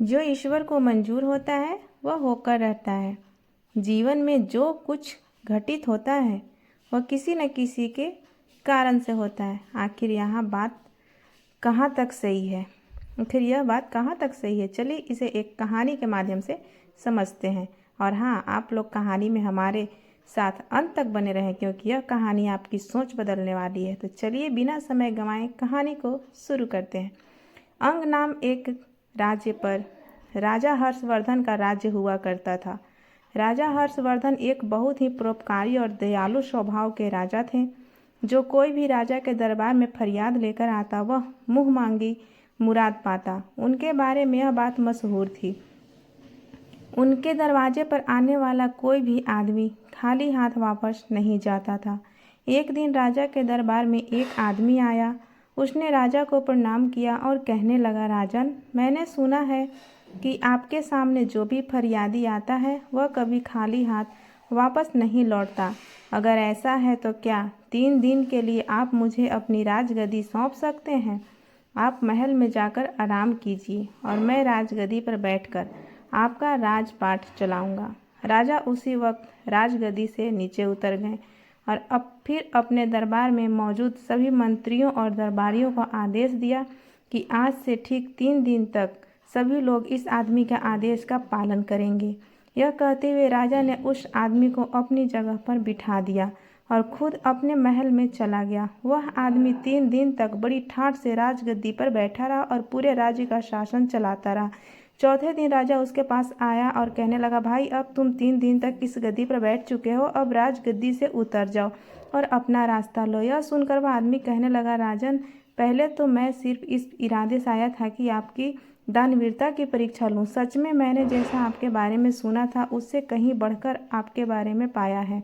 जो ईश्वर को मंजूर होता है वह होकर रहता है। जीवन में जो कुछ घटित होता है वह किसी न किसी के कारण से होता है। आखिर यह बात कहाँ तक सही है? चलिए इसे एक कहानी के माध्यम से समझते हैं। और हाँ, आप लोग कहानी में हमारे साथ अंत तक बने रहें, क्योंकि यह कहानी आपकी सोच बदलने वाली है। तो चलिए बिना समय गंवाए कहानी को शुरू करते हैं। अंग नाम एक राज्य पर राजा हर्षवर्धन का राज्य हुआ करता था। राजा हर्षवर्धन एक बहुत ही परोपकारी और दयालु स्वभाव के राजा थे। जो कोई भी राजा के दरबार में फरियाद लेकर आता वह मुँह मांगी मुराद पाता। उनके बारे में यह बात मशहूर थी। उनके दरवाजे पर आने वाला कोई भी आदमी खाली हाथ वापस नहीं जाता था। एक दिन राजा के दरबार में एक आदमी आया। उसने राजा को प्रणाम किया और कहने लगा, राजन, मैंने सुना है कि आपके सामने जो भी फरियादी आता है वह कभी खाली हाथ वापस नहीं लौटता। अगर ऐसा है तो क्या 3 दिन के लिए आप मुझे अपनी राजगद्दी सौंप सकते हैं? आप महल में जाकर आराम कीजिए और मैं राजगद्दी पर बैठकर आपका राजपाट चलाऊंगा। राजा उसी वक्त राजगद्दी से नीचे उतर गए और अब फिर अपने दरबार में मौजूद सभी मंत्रियों और दरबारियों को आदेश दिया कि आज से ठीक 3 दिन तक सभी लोग इस आदमी के आदेश का पालन करेंगे। यह कहते हुए राजा ने उस आदमी को अपनी जगह पर बिठा दिया और खुद अपने महल में चला गया। वह आदमी 3 दिन तक बड़ी ठाठ से राजगद्दी पर बैठा रहा और पूरे राज्य का शासन चलाता रहा। चौथे दिन राजा उसके पास आया और कहने लगा, भाई, अब तुम 3 दिन तक इस गद्दी पर बैठ चुके हो, अब राजगद्दी से उतर जाओ और अपना रास्ता लो। यह सुनकर वह आदमी कहने लगा, राजन, पहले तो मैं सिर्फ इस इरादे से आया था कि आपकी दानवीरता की परीक्षा लूं। सच में मैंने जैसा आपके बारे में सुना था उससे कहीं बढ़कर आपके बारे में पाया है।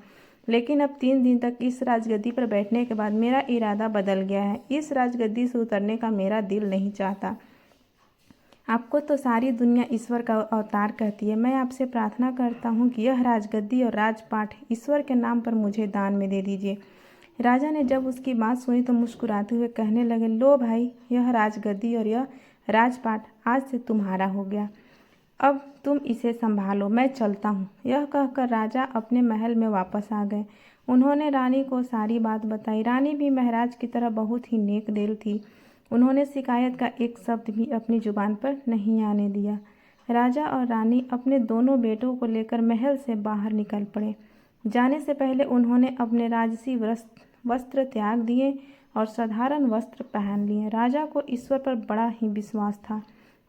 लेकिन अब 3 दिन तक इस राजगद्दी पर बैठने के बाद मेरा इरादा बदल गया है। इस राजगद्दी से उतरने का मेरा दिल नहीं चाहता। आपको तो सारी दुनिया ईश्वर का अवतार कहती है। मैं आपसे प्रार्थना करता हूँ कि यह राजगद्दी और राजपाट ईश्वर के नाम पर मुझे दान में दे दीजिए। राजा ने जब उसकी बात सुनी तो मुस्कुराते हुए कहने लगे, लो भाई, यह राजगद्दी और यह राजपाट आज से तुम्हारा हो गया। अब तुम इसे संभालो, मैं चलता हूँ। यह कहकर राजा अपने महल में वापस आ गए। उन्होंने रानी को सारी बात बताई। रानी भी महाराज की तरह बहुत ही नेक दिल थी। उन्होंने शिकायत का एक शब्द भी अपनी जुबान पर नहीं आने दिया। राजा और रानी अपने दोनों बेटों को लेकर महल से बाहर निकल पड़े। जाने से पहले उन्होंने अपने राजसी वस्त्र त्याग दिए और साधारण वस्त्र पहन लिए। राजा को ईश्वर पर बड़ा ही विश्वास था।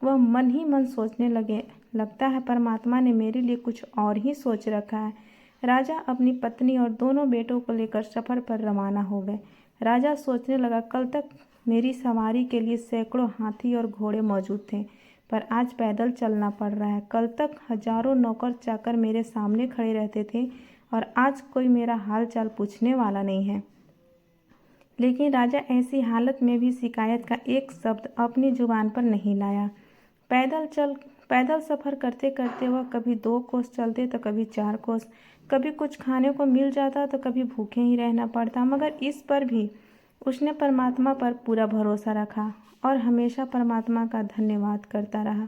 वह मन ही मन सोचने लगे, लगता है परमात्मा ने मेरे लिए कुछ और ही सोच रखा है। राजा अपनी पत्नी और दोनों बेटों को लेकर सफ़र पर रवाना हो गए। राजा सोचने लगा, कल तक मेरी सवारी के लिए सैकड़ों हाथी और घोड़े मौजूद थे, पर आज पैदल चलना पड़ रहा है। कल तक हजारों नौकर चाकर मेरे सामने खड़े रहते थे और आज कोई मेरा हाल चाल पूछने वाला नहीं है। लेकिन राजा ऐसी हालत में भी शिकायत का एक शब्द अपनी जुबान पर नहीं लाया। पैदल सफ़र करते करते वह कभी 2 कोस चलते तो कभी 4 कोस। कभी कुछ खाने को मिल जाता तो कभी भूखे ही रहना पड़ता, मगर इस पर भी उसने परमात्मा पर पूरा भरोसा रखा और हमेशा परमात्मा का धन्यवाद करता रहा।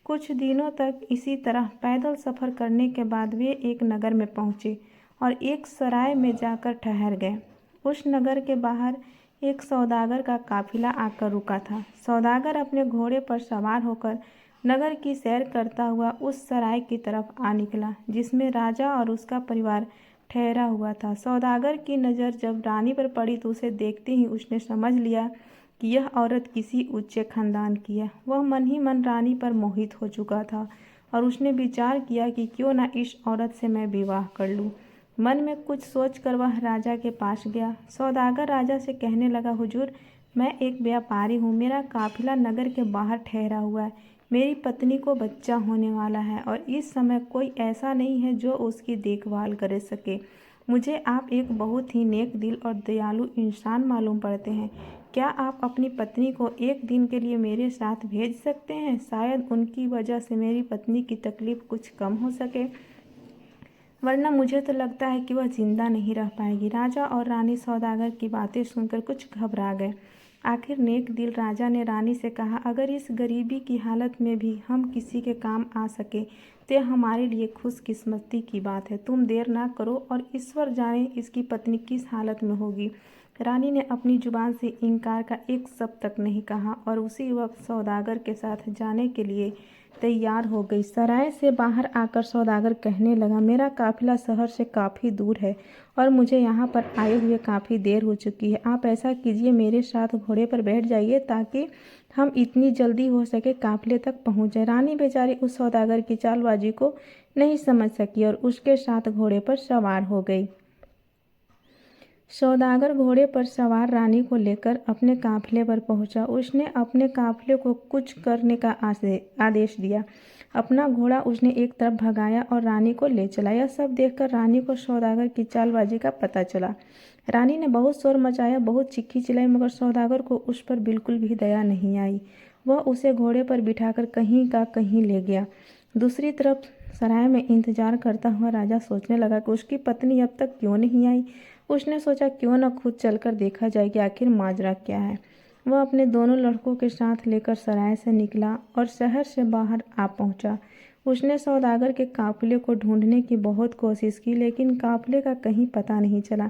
कुछ दिनों तक इसी तरह पैदल सफ़र करने के बाद वे एक नगर में पहुँचे और एक सराय में जाकर ठहर गए। उस नगर के बाहर एक सौदागर का काफिला आकर रुका था। सौदागर अपने घोड़े पर सवार होकर नगर की सैर करता हुआ उस सराय की तरफ आ निकला जिसमें राजा और उसका परिवार ठहरा हुआ था। सौदागर की नज़र जब रानी पर पड़ी तो उसे देखते ही उसने समझ लिया कि यह औरत किसी ऊंचे खानदान की है। वह मन ही मन रानी पर मोहित हो चुका था और उसने विचार किया कि क्यों ना इस औरत से मैं विवाह कर लूँ। मन में कुछ सोचकर वह राजा के पास गया। सौदागर राजा से कहने लगा, हुजूर, मैं एक व्यापारी हूँ। मेरा काफिला नगर के बाहर ठहरा हुआ है। मेरी पत्नी को बच्चा होने वाला है और इस समय कोई ऐसा नहीं है जो उसकी देखभाल कर सके। मुझे आप एक बहुत ही नेक दिल और दयालु इंसान मालूम पड़ते हैं। क्या आप अपनी पत्नी को एक दिन के लिए मेरे साथ भेज सकते हैं? शायद उनकी वजह से मेरी पत्नी की तकलीफ़ कुछ कम हो सके, वरना मुझे तो लगता है कि वह जिंदा नहीं रह पाएगी। राजा और रानी सौदागर की बातें सुनकर कुछ घबरा गए। आखिर नेक दिल राजा ने रानी से कहा, अगर इस गरीबी की हालत में भी हम किसी के काम आ सके तो यह हमारे लिए खुशकिस्मती की बात है। तुम देर ना करो और ईश्वर जाने इसकी पत्नी किस हालत में होगी। रानी ने अपनी जुबान से इनकार का एक शब्द तक नहीं कहा और उसी वक्त सौदागर के साथ जाने के लिए तैयार हो गई। सराय से बाहर आकर सौदागर कहने लगा, मेरा काफिला शहर से काफ़ी दूर है और मुझे यहाँ पर आए हुए काफ़ी देर हो चुकी है। आप ऐसा कीजिए, मेरे साथ घोड़े पर बैठ जाइए ताकि हम इतनी जल्दी हो सके काफिले तक पहुँच जाए। रानी बेचारी उस सौदागर की चालबाजी को नहीं समझ सकी और उसके साथ घोड़े पर सवार हो गई। सौदागर घोड़े पर सवार रानी को लेकर अपने काफिले पर पहुंचा। उसने अपने काफिले को कुछ करने का आदेश दिया। अपना घोड़ा उसने एक तरफ भगाया और रानी को ले चला। यह सब देखकर रानी को सौदागर की चालबाजी का पता चला। रानी ने बहुत शोर मचाया, बहुत चीखी चिल्लाई, मगर सौदागर को उस पर बिल्कुल भी दया नहीं आई। वह उसे घोड़े पर बिठाकर कहीं का कहीं ले गया। दूसरी तरफ सराय में इंतजार करता हुआ राजा सोचने लगा कि उसकी पत्नी अब तक क्यों नहीं आई। उसने सोचा, क्यों न खुद चलकर देखा जाए कि आखिर माजरा क्या है। वह अपने दोनों लड़कों के साथ लेकर सराय से निकला और शहर से बाहर आ पहुंचा। उसने सौदागर के काफिले को ढूंढने की बहुत कोशिश की, लेकिन काफिले का कहीं पता नहीं चला।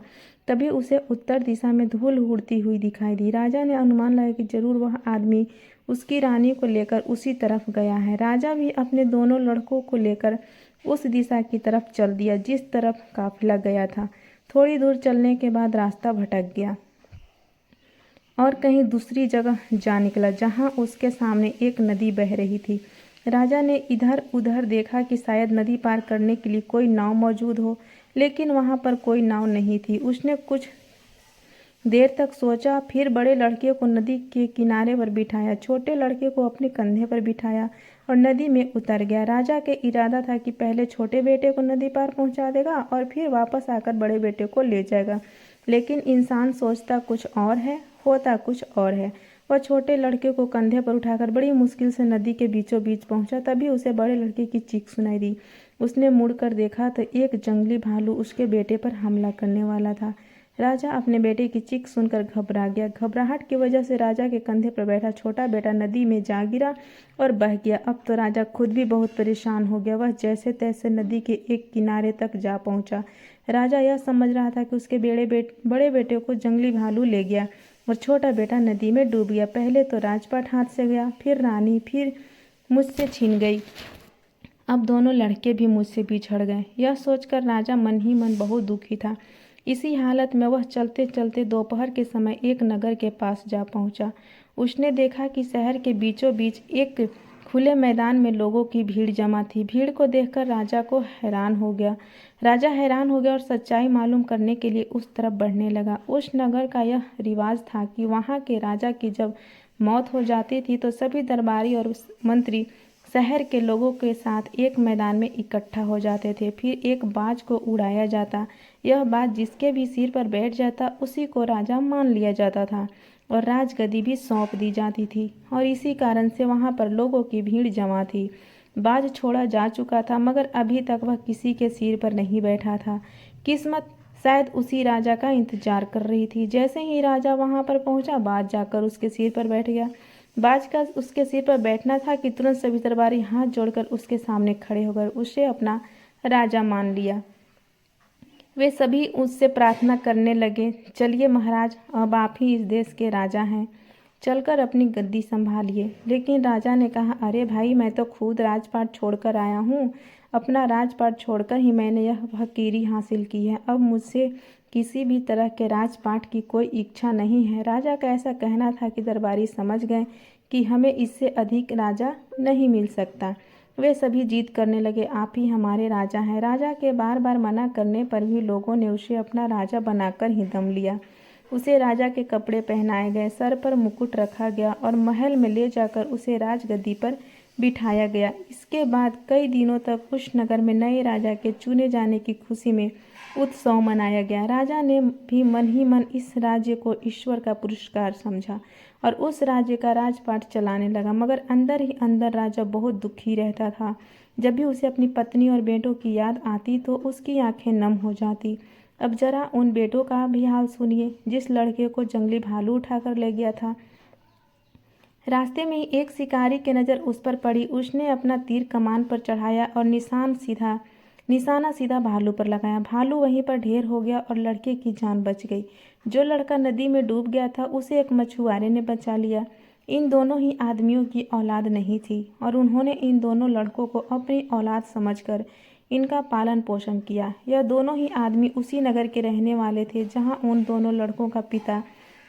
तभी उसे उत्तर दिशा में धूल उड़ती हुई दिखाई दी। राजा ने अनुमान लगाया कि जरूर वह आदमी उसकी रानी को लेकर उसी तरफ गया है। राजा भी अपने दोनों लड़कों को लेकर उस दिशा की तरफ चल दिया जिस तरफ काफिला गया था। थोड़ी दूर चलने के बाद रास्ता भटक गया और कहीं दूसरी जगह जा निकला, जहां उसके सामने एक नदी बह रही थी। राजा ने इधर उधर देखा कि शायद नदी पार करने के लिए कोई नाव मौजूद हो, लेकिन वहां पर कोई नाव नहीं थी। उसने कुछ देर तक सोचा, फिर बड़े लड़के को नदी के किनारे पर बिठाया, छोटे लड़के को अपने कंधे पर बिठाया और नदी में उतर गया। राजा के इरादा था कि पहले छोटे बेटे को नदी पार पहुंचा देगा और फिर वापस आकर बड़े बेटे को ले जाएगा, लेकिन इंसान सोचता कुछ और है, होता कुछ और है। वह छोटे लड़के को कंधे पर उठाकर बड़ी मुश्किल से नदी के बीचों बीच पहुंचा। तभी उसे बड़े लड़के की चीख सुनाई दी। उसने मुड़कर देखा तो एक जंगली भालू उसके बेटे पर हमला करने वाला था। राजा अपने बेटे की चीख सुनकर घबरा गया। घबराहट की वजह से राजा के कंधे पर बैठा छोटा बेटा नदी में जा गिरा और बह गया। अब तो राजा खुद भी बहुत परेशान हो गया। वह जैसे तैसे नदी के एक किनारे तक जा पहुंचा। राजा यह समझ रहा था कि उसके बड़े बेटे को जंगली भालू ले गया और छोटा बेटा नदी में डूब गया। पहले तो राजपाट हाथ से गया, फिर रानी, फिर मुझसे छीन गई। अब दोनों लड़के भी मुझसे बिछड़ गए। यह सोचकर राजा मन ही मन बहुत दुखी था। इसी हालत में वह चलते चलते दोपहर के समय एक नगर के पास जा पहुंचा। उसने देखा कि शहर के बीचों बीच एक खुले मैदान में लोगों की भीड़ जमा थी। भीड़ को देखकर राजा हैरान हो गया और सच्चाई मालूम करने के लिए उस तरफ बढ़ने लगा। उस नगर का यह रिवाज था कि वहाँ के राजा की जब मौत हो जाती थी तो सभी दरबारी और मंत्री शहर के लोगों के साथ एक मैदान में इकट्ठा हो जाते थे। फिर एक बाज को उड़ाया जाता। यह बाज जिसके भी सिर पर बैठ जाता उसी को राजा मान लिया जाता था और राजगद्दी भी सौंप दी जाती थी, और इसी कारण से वहां पर लोगों की भीड़ जमा थी। बाज छोड़ा जा चुका था, मगर अभी तक वह किसी के सिर पर नहीं बैठा था। किस्मत शायद उसी राजा का इंतजार कर रही थी। जैसे ही राजा वहां पर पहुंचा, बाज जाकर उसके सिर पर बैठ गया। बाज का उसके सिर पर बैठना था कि तुरंत सभी दरबारी हाथ जोड़कर उसके सामने खड़े होकर उसे अपना राजा मान लिया। वे सभी उससे प्रार्थना करने लगे, चलिए महाराज, अब आप ही इस देश के राजा हैं, चलकर अपनी गद्दी संभालिए। लेकिन राजा ने कहा, अरे भाई, मैं तो खुद राजपाट छोड़कर आया हूँ। अपना राजपाट छोड़कर ही मैंने यह फकीरी हासिल की है। अब मुझसे किसी भी तरह के राजपाट की कोई इच्छा नहीं है। राजा का ऐसा कहना था कि दरबारी समझ गए कि हमें इससे अधिक राजा नहीं मिल सकता। वे सभी जिद करने लगे, आप ही हमारे राजा हैं। राजा के बार बार मना करने पर भी लोगों ने उसे अपना राजा बनाकर ही दम लिया। उसे राजा के कपड़े पहनाए गए, सर पर मुकुट रखा गया और महल में ले जाकर उसे राजगद्दी पर बिठाया गया। इसके बाद कई दिनों तक उस नगर में नए राजा के चुने जाने की खुशी में उत्सव मनाया गया। राजा ने भी मन ही मन इस राज्य को ईश्वर का पुरस्कार समझा और उस राज्य का राजपाट चलाने लगा, मगर अंदर ही अंदर राजा बहुत दुखी रहता था। जब भी उसे अपनी पत्नी और बेटों की याद आती तो उसकी आंखें नम हो जाती अब जरा उन बेटों का भी हाल सुनिए, जिस लड़के को जंगली भालू उठाकर ले गया था। रास्ते में ही एक शिकारी की नज़र उस पर पड़ी। उसने अपना तीर कमान पर चढ़ाया और निशाना सीधा भालू पर लगाया। भालू वहीं पर ढेर हो गया और लड़के की जान बच गई। जो लड़का नदी में डूब गया था उसे एक मछुआरे ने बचा लिया। इन दोनों ही आदमियों की औलाद नहीं थी और उन्होंने इन दोनों लड़कों को अपनी औलाद समझकर इनका पालन पोषण किया। यह दोनों ही आदमी उसी नगर के रहने वाले थे जहां उन दोनों लड़कों का पिता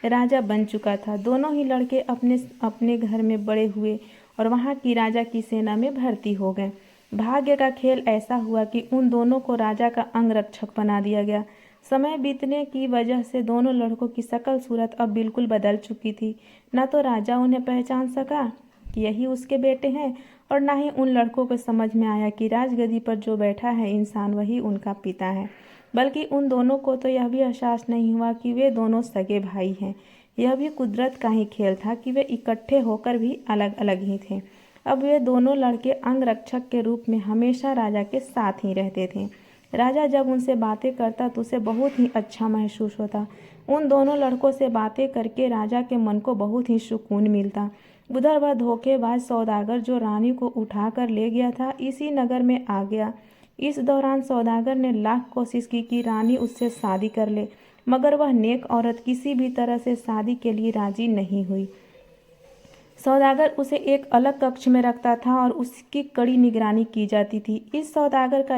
राजा बन चुका था। दोनों ही लड़के अपने अपने घर में बड़े हुए और वहां की राजा की सेना में भर्ती हो गए। भाग्य का खेल ऐसा हुआ कि उन दोनों को राजा का अंगरक्षक बना दिया गया। समय बीतने की वजह से दोनों लड़कों की शकल सूरत अब बिल्कुल बदल चुकी थी। न तो राजा उन्हें पहचान सका कि यही उसके बेटे हैं और न ही उन लड़कों को समझ में आया कि राजगद्दी पर जो बैठा है इंसान वही उनका पिता है। बल्कि उन दोनों को तो यह भी एहसास नहीं हुआ कि वे दोनों सगे भाई हैं। यह भी कुदरत का ही खेल था कि वे इकट्ठे होकर भी अलग अलग ही थे। अब वे दोनों लड़के अंगरक्षक के रूप में हमेशा राजा के साथ ही रहते थे। राजा जब उनसे बातें करता तो उसे बहुत ही अच्छा महसूस होता। उन दोनों लड़कों से बातें करके राजा के मन को बहुत ही सुकून मिलता। उधर वह धोखेबाज सौदागर जो रानी को उठा कर ले गया था इसी नगर में आ गया। इस दौरान सौदागर ने लाख कोशिश की कि रानी उससे शादी कर ले, मगर वह नेक औरत किसी भी तरह से शादी के लिए राजी नहीं हुई। सौदागर उसे एक अलग कक्ष में रखता था और उसकी कड़ी निगरानी की जाती थी। इस सौदागर का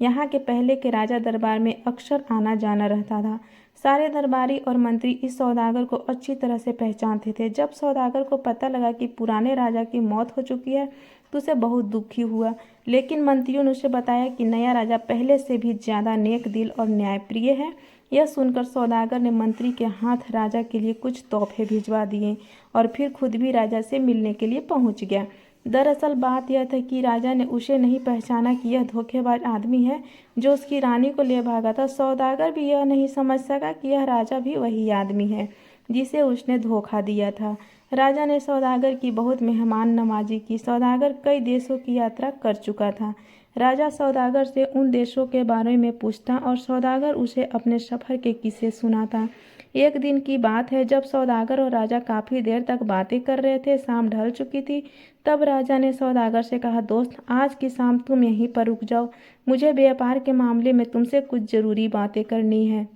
यहाँ के पहले के राजा दरबार में अक्सर आना जाना रहता था। सारे दरबारी और मंत्री इस सौदागर को अच्छी तरह से पहचानते थे। जब सौदागर को पता लगा कि पुराने राजा की मौत हो चुकी है तो उसे बहुत दुखी हुआ, लेकिन मंत्रियों ने उसे बताया कि नया राजा पहले से भी ज़्यादा नेक दिल और न्यायप्रिय है। यह सुनकर सौदागर ने मंत्री के हाथ राजा के लिए कुछ तोहफे भिजवा दिए और फिर खुद भी राजा से मिलने के लिए पहुंच गया। दरअसल बात यह थी कि राजा ने उसे नहीं पहचाना कि यह धोखेबाज आदमी है जो उसकी रानी को ले भागा था। सौदागर भी यह नहीं समझ सका कि यह राजा भी वही आदमी है जिसे उसने धोखा दिया था। राजा ने सौदागर की बहुत मेहमान नवाजी की। सौदागर कई देशों की यात्रा कर चुका था। राजा सौदागर से उन देशों के बारे में पूछता और सौदागर उसे अपने सफ़र के किस्से सुनाता। एक दिन की बात है जब सौदागर और राजा काफ़ी देर तक बातें कर रहे थे। शाम ढल चुकी थी। तब राजा ने सौदागर से कहा, दोस्त, आज की शाम तुम यहीं पर रुक जाओ। मुझे व्यापार के मामले में तुमसे कुछ ज़रूरी बातें करनी है।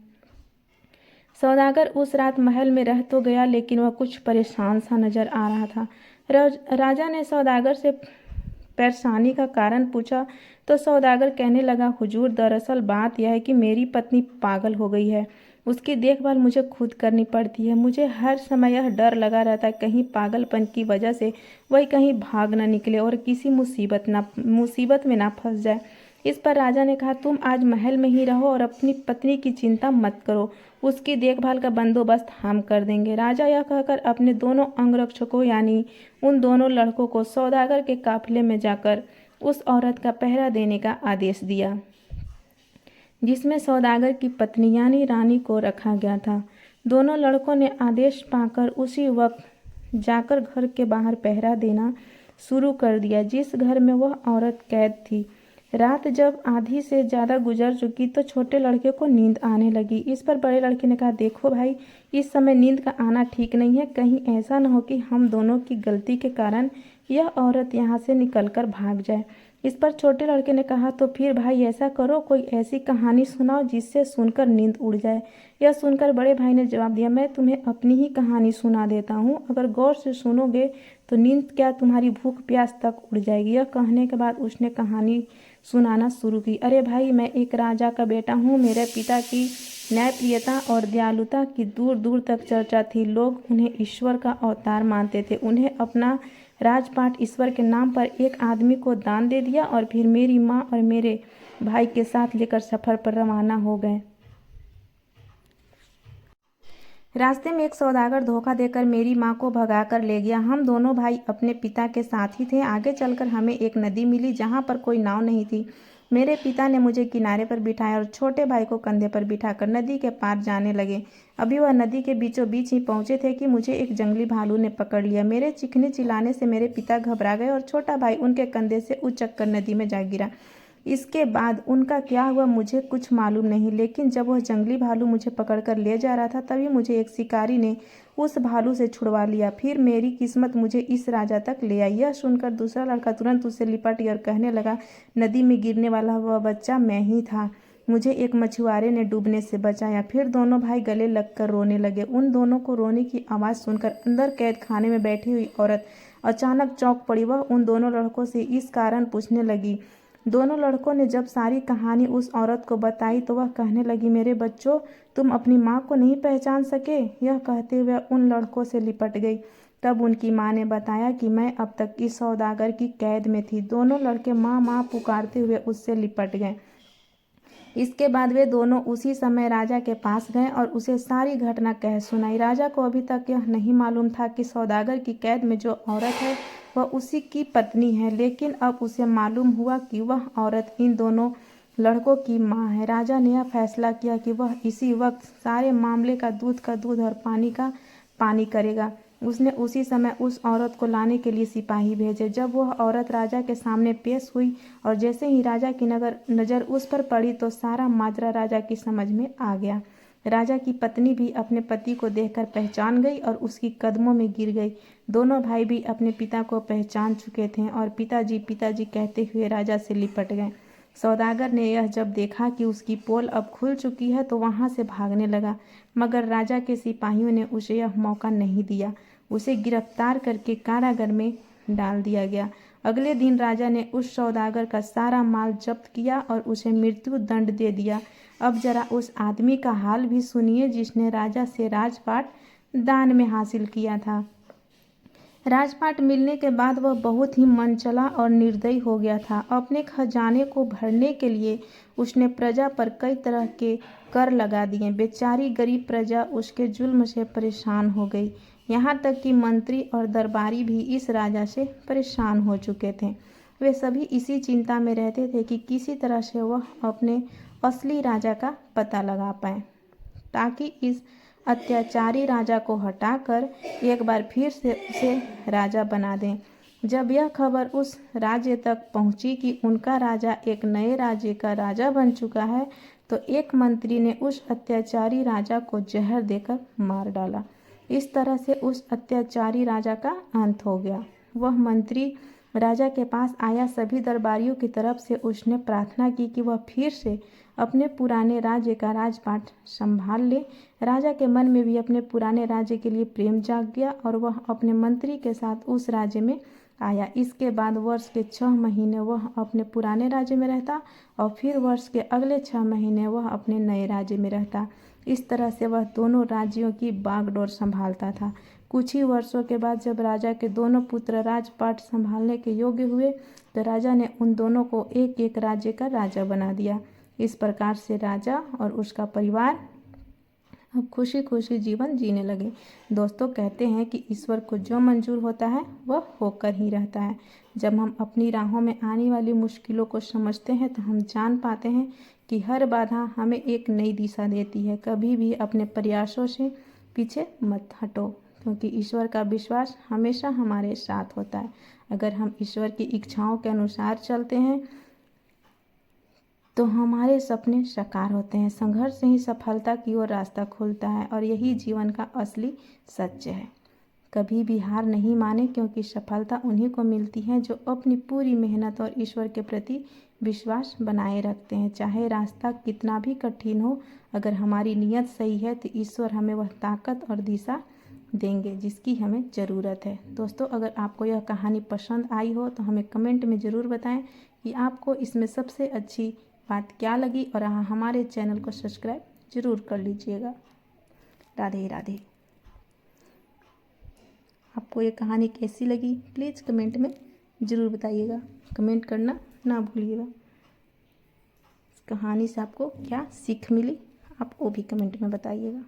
सौदागर उस रात महल में रह तो गया, लेकिन वह कुछ परेशान सा नजर आ रहा था। राजा ने सौदागर से परेशानी का कारण पूछा तो सौदागर कहने लगा, हुजूर, दरअसल बात यह है कि मेरी पत्नी पागल हो गई है। उसकी देखभाल मुझे खुद करनी पड़ती है। मुझे हर समय यह डर लगा रहता है कहीं पागलपन की वजह से वही कहीं भाग न निकले और किसी मुसीबत में ना फंस जाए। इस पर राजा ने कहा, तुम आज महल में ही रहो और अपनी पत्नी की चिंता मत करो। उसकी देखभाल का बंदोबस्त हम कर देंगे। राजा यह कहकर अपने दोनों अंगरक्षकों यानी उन दोनों लड़कों को सौदागर के काफिले में जाकर उस औरत का पहरा देने का आदेश दिया जिसमें सौदागर की पत्नी यानी रानी को रखा गया था। दोनों लड़कों ने आदेश पाकर उसी वक्त जाकर घर के बाहर पहरा देना शुरू कर दिया जिस घर में वह औरत कैद थी। रात जब आधी से ज़्यादा गुजर चुकी तो छोटे लड़के को नींद आने लगी। इस पर बड़े लड़के ने कहा, देखो भाई, इस समय नींद का आना ठीक नहीं है। कहीं ऐसा न हो कि हम दोनों की गलती के कारण यह औरत यहाँ से निकलकर भाग जाए। इस पर छोटे लड़के ने कहा, तो फिर भाई ऐसा करो, कोई ऐसी कहानी सुनाओ जिससे सुनकर नींद उड़ जाए। यह सुनकर बड़े भाई ने जवाब दिया, मैं तुम्हें अपनी ही कहानी सुना देता हूँ। अगर गौर से सुनोगे तो नींद क्या तुम्हारी भूख प्यास तक उड़ जाएगी। यह कहने के बाद उसने कहानी सुनाना शुरू की। अरे भाई, मैं एक राजा का बेटा हूँ। मेरे पिता की न्यायप्रियता और दयालुता की दूर दूर तक चर्चा थी। लोग उन्हें ईश्वर का अवतार मानते थे। उन्हें अपना राजपाट ईश्वर के नाम पर एक आदमी को दान दे दिया और फिर मेरी माँ और मेरे भाई के साथ लेकर सफ़र पर रवाना हो गए। रास्ते में एक सौदागर धोखा देकर मेरी माँ को भगा कर ले गया। हम दोनों भाई अपने पिता के साथ ही थे। आगे चलकर हमें एक नदी मिली जहाँ पर कोई नाव नहीं थी। मेरे पिता ने मुझे किनारे पर बिठाया और छोटे भाई को कंधे पर बिठाकर नदी के पार जाने लगे। अभी वह नदी के बीचों बीच ही पहुंचे थे कि मुझे एक जंगली भालू ने पकड़ लिया। मेरे चीखने चिल्लाने से मेरे पिता घबरा गए और छोटा भाई उनके कंधे से उचक कर नदी में जा गिरा। इसके बाद उनका क्या हुआ मुझे कुछ मालूम नहीं, लेकिन जब वह जंगली भालू मुझे पकड़कर ले जा रहा था तभी मुझे एक शिकारी ने उस भालू से छुड़वा लिया। फिर मेरी किस्मत मुझे इस राजा तक ले आई। यह सुनकर दूसरा लड़का तुरंत उससे लिपट गया और कहने लगा, नदी में गिरने वाला वह बच्चा मैं ही था, मुझे एक मछुआरे ने डूबने से बचाया। फिर दोनों भाई गले लगकर रोने लगे। उन दोनों को रोने की आवाज़ सुनकर अंदर कैद खाने में बैठी हुई औरत अचानक चौंक पड़ी। वह उन दोनों लड़कों से इस कारण पूछने लगी। दोनों लड़कों ने जब सारी कहानी उस औरत को बताई तो वह कहने लगी, मेरे बच्चों, तुम अपनी माँ को नहीं पहचान सके? यह कहते हुए उन लड़कों से लिपट गई। तब उनकी माँ ने बताया कि मैं अब तक इस सौदागर की कैद में थी। दोनों लड़के माँ माँ पुकारते हुए उससे लिपट गए। इसके बाद वे दोनों उसी समय राजा के पास गए और उसे सारी घटना कह सुनाई। राजा को अभी तक यह नहीं मालूम था कि सौदागर की कैद में जो औरत है वह उसी की पत्नी है, लेकिन अब उसे मालूम हुआ कि वह औरत इन दोनों लड़कों की माँ है। राजा ने यह फैसला किया कि वह इसी वक्त सारे मामले का दूध और पानी का पानी करेगा। उसने उसी समय उस औरत को लाने के लिए सिपाही भेजे। जब वह औरत राजा के सामने पेश हुई और जैसे ही राजा की नज़र उस पर पड़ी तो सारा माजरा राजा की समझ में आ गया। राजा की पत्नी भी अपने पति को देखकर पहचान गई और उसकी कदमों में गिर गई। दोनों भाई भी अपने पिता को पहचान चुके थे और पिताजी पिताजी कहते हुए राजा से लिपट गए। सौदागर ने यह जब देखा कि उसकी पोल अब खुल चुकी है तो वहाँ से भागने लगा, मगर राजा के सिपाहियों ने उसे यह मौका नहीं दिया। उसे गिरफ्तार करके कारागार में डाल दिया गया। अगले दिन राजा ने उस सौदागर का सारा माल जब्त किया और उसे मृत्यु दंड दे दिया। अब जरा उस आदमी का हाल भी सुनिए जिसने राजा से राजपाट दान में हासिल किया था। राजपाट मिलने के बाद वह बहुत ही मनचला और निर्दयी हो गया था। अपने खजाने को भरने के लिए उसने प्रजा पर कई तरह के कर लगा दिए। बेचारी गरीब प्रजा उसके जुल्म से परेशान हो गई। यहाँ तक कि मंत्री और दरबारी भी इस राजा से परेशान हो चुके थे। वे सभी इसी चिंता में रहते थे कि किसी तरह से वह अपने असली राजा का पता लगा पाए, ताकि इस अत्याचारी राजा को हटाकर एक बार फिर से उसे राजा बना दें। जब यह खबर उस राज्य तक पहुंची कि उनका राजा एक नए राज्य का राजा बन चुका है, तो एक मंत्री ने उस अत्याचारी राजा को जहर देकर मार डाला। इस तरह से उस अत्याचारी राजा का अंत हो गया। वह मंत्री राजा के पास आया। सभी दरबारियों की तरफ से उसने प्रार्थना की कि वह फिर से अपने पुराने राज्य का राजपाट संभाल ले। राजा के मन में भी अपने पुराने राज्य के लिए प्रेम जाग गया और वह अपने मंत्री के साथ उस राज्य में आया। इसके बाद वर्ष के 6 महीने वह अपने पुराने राज्य में रहता और फिर वर्ष के अगले 6 महीने वह अपने नए राज्य में रहता। इस तरह से वह दोनों राज्यों की बागडोर संभालता था। कुछ ही वर्षों के बाद जब राजा के दोनों पुत्र राजपाट संभालने के योग्य हुए तो राजा ने उन दोनों को एक एक राज्य का राजा बना दिया। इस प्रकार से राजा और उसका परिवार अब खुशी खुशी जीवन जीने लगे। दोस्तों, कहते हैं कि ईश्वर को जो मंजूर होता है वह होकर ही रहता है। जब हम अपनी राहों में आने वाली मुश्किलों को समझते हैं तो हम जान पाते हैं कि हर बाधा हमें एक नई दिशा देती है। कभी भी अपने प्रयासों से पीछे मत हटो, क्योंकि ईश्वर का विश्वास हमेशा हमारे साथ होता है। अगर हम ईश्वर की इच्छाओं के अनुसार चलते हैं तो हमारे सपने साकार होते हैं। संघर्ष से ही सफलता की ओर रास्ता खुलता है और यही जीवन का असली सत्य है। कभी भी हार नहीं माने, क्योंकि सफलता उन्हीं को मिलती है जो अपनी पूरी मेहनत और ईश्वर के प्रति विश्वास बनाए रखते हैं। चाहे रास्ता कितना भी कठिन हो, अगर हमारी नीयत सही है तो ईश्वर हमें वह ताकत और दिशा देंगे जिसकी हमें ज़रूरत है। दोस्तों, अगर आपको यह कहानी पसंद आई हो तो हमें कमेंट में ज़रूर बताएं कि आपको इसमें सबसे अच्छी बात क्या लगी, और हमारे चैनल को सब्सक्राइब ज़रूर कर लीजिएगा। राधे राधे। आपको ये कहानी कैसी लगी प्लीज़ कमेंट में ज़रूर बताइएगा। कमेंट करना ना भूलिएगा। इस कहानी से आपको क्या सीख मिली आप वो भी कमेंट में बताइएगा।